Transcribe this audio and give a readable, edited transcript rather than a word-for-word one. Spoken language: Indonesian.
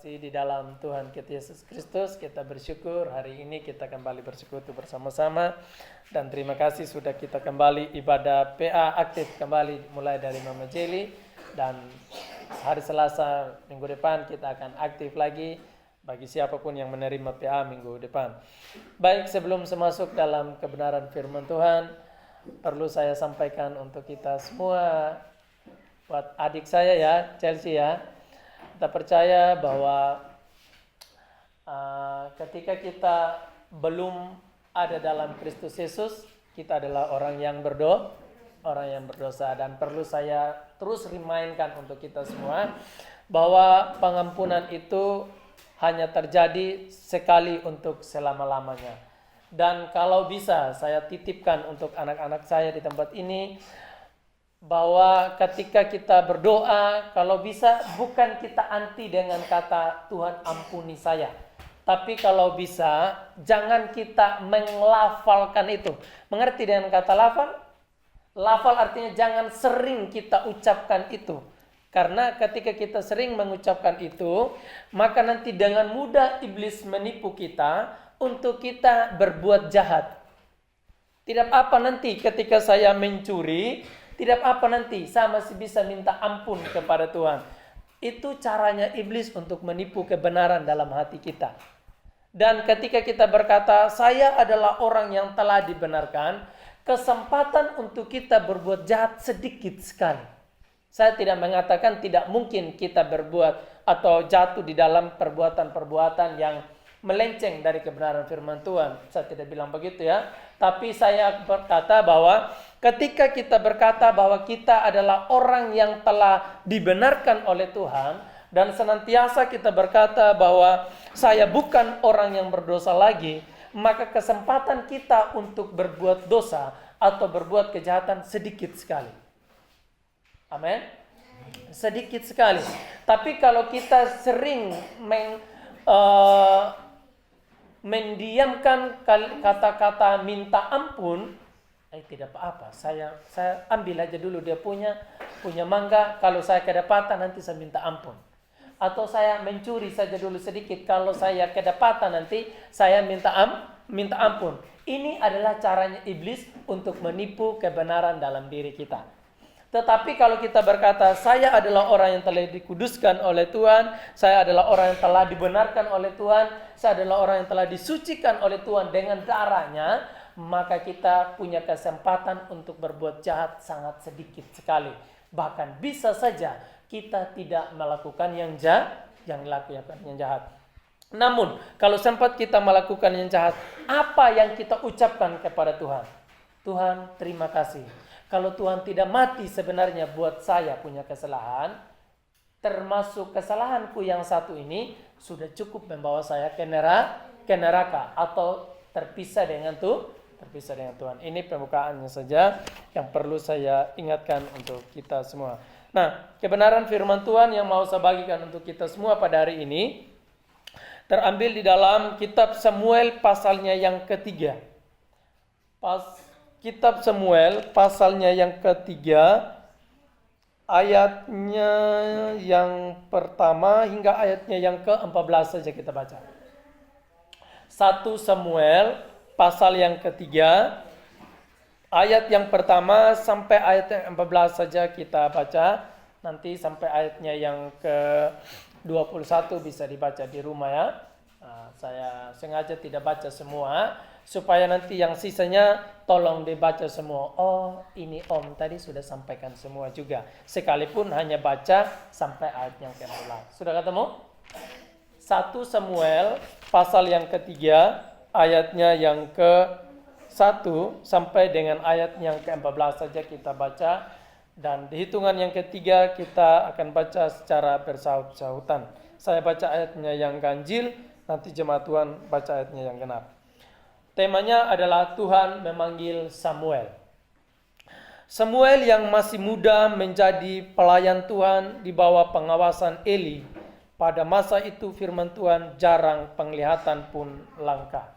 kasih di dalam Tuhan kita Yesus Kristus, kita bersyukur hari ini kita kembali bersekutu bersama-sama. Dan terima kasih sudah kita kembali ibadah PA aktif kembali mulai dari Mama Jelly. Dan hari Selasa minggu depan kita akan aktif lagi bagi siapapun yang menerima PA minggu depan. Baik, sebelum masuk dalam kebenaran firman Tuhan, perlu saya sampaikan untuk kita semua, buat adik saya ya, Chelsea ya. Kita percaya bahwa ketika kita belum ada dalam Kristus Yesus, kita adalah orang yang berdosa. Dan perlu saya terus remind-kan untuk kita semua bahwa pengampunan itu hanya terjadi sekali untuk selama-lamanya. Dan kalau bisa saya titipkan untuk anak-anak saya di tempat ini, bahwa ketika kita berdoa, kalau bisa bukan kita anti dengan kata Tuhan ampuni saya. Tapi kalau bisa jangan kita menglafalkan itu. Mengerti dengan kata lafal? Lafal artinya jangan sering kita ucapkan itu. Karena ketika kita sering mengucapkan itu, maka nanti dengan mudah iblis menipu kita untuk kita berbuat jahat. Tidak apa nanti ketika saya mencuri, tidak apa nanti, saya masih bisa minta ampun kepada Tuhan. Itu caranya iblis untuk menipu kebenaran dalam hati kita. Dan ketika kita berkata, saya adalah orang yang telah dibenarkan, kesempatan untuk kita berbuat jahat sedikit sekali. Saya tidak mengatakan tidak mungkin kita berbuat atau jatuh di dalam perbuatan-perbuatan yang melenceng dari kebenaran firman Tuhan. Saya tidak bilang begitu ya. Tapi saya berkata bahwa ketika kita berkata bahwa kita adalah orang yang telah dibenarkan oleh Tuhan, dan senantiasa kita berkata bahwa saya bukan orang yang berdosa lagi, maka kesempatan kita untuk berbuat dosa atau berbuat kejahatan sedikit sekali. Amin. Sedikit sekali. Tapi kalau kita sering mendiamkan kata-kata minta ampun, tidak apa-apa. Saya ambil aja dulu dia punya mangga. Kalau saya kedapatan nanti saya minta ampun. Atau saya mencuri saja dulu sedikit. Kalau saya kedapatan nanti saya minta ampun. Ini adalah caranya iblis untuk menipu kebenaran dalam diri kita. Tetapi kalau kita berkata, saya adalah orang yang telah dikuduskan oleh Tuhan, saya adalah orang yang telah dibenarkan oleh Tuhan, saya adalah orang yang telah disucikan oleh Tuhan dengan darahnya, maka kita punya kesempatan untuk berbuat jahat sangat sedikit sekali. Bahkan bisa saja kita tidak melakukan yang jahat. Namun, kalau sempat kita melakukan yang jahat, apa yang kita ucapkan kepada Tuhan? Tuhan, terima kasih. Kalau Tuhan tidak mati sebenarnya buat saya punya kesalahan, termasuk kesalahanku yang satu ini, sudah cukup membawa saya ke neraka atau terpisah dengan Tuhan. Ini pembukaannya saja yang perlu saya ingatkan untuk kita semua. Nah, kebenaran firman Tuhan yang mau saya bagikan untuk kita semua pada hari ini terambil di dalam kitab Samuel pasalnya yang ketiga. Kitab Samuel pasalnya yang ketiga, ayatnya yang pertama hingga ayatnya yang ke-14 saja kita baca. 1 Samuel pasal yang ketiga, ayat yang pertama sampai ayat yang 14 saja kita baca. Nanti sampai ayatnya yang ke-21 bisa dibaca di rumah ya. Saya sengaja tidak baca semua, supaya nanti yang sisanya tolong dibaca semua. Oh, ini Om tadi sudah sampaikan semua juga. Sekalipun hanya baca sampai ayat yang ke-14. Sudah ketemu? 1 Samuel pasal yang ketiga, ayatnya yang ke-1 sampai dengan ayat yang ke-14 saja kita baca. Dan di hitungan yang ketiga kita akan baca secara bersahut-sahutan. Saya baca ayatnya yang ganjil, nanti jemaat Tuhan baca ayatnya yang genap. Temanya adalah Tuhan memanggil Samuel. Samuel yang masih muda menjadi pelayan Tuhan di bawah pengawasan Eli. Pada masa itu firman Tuhan jarang, penglihatan pun langka.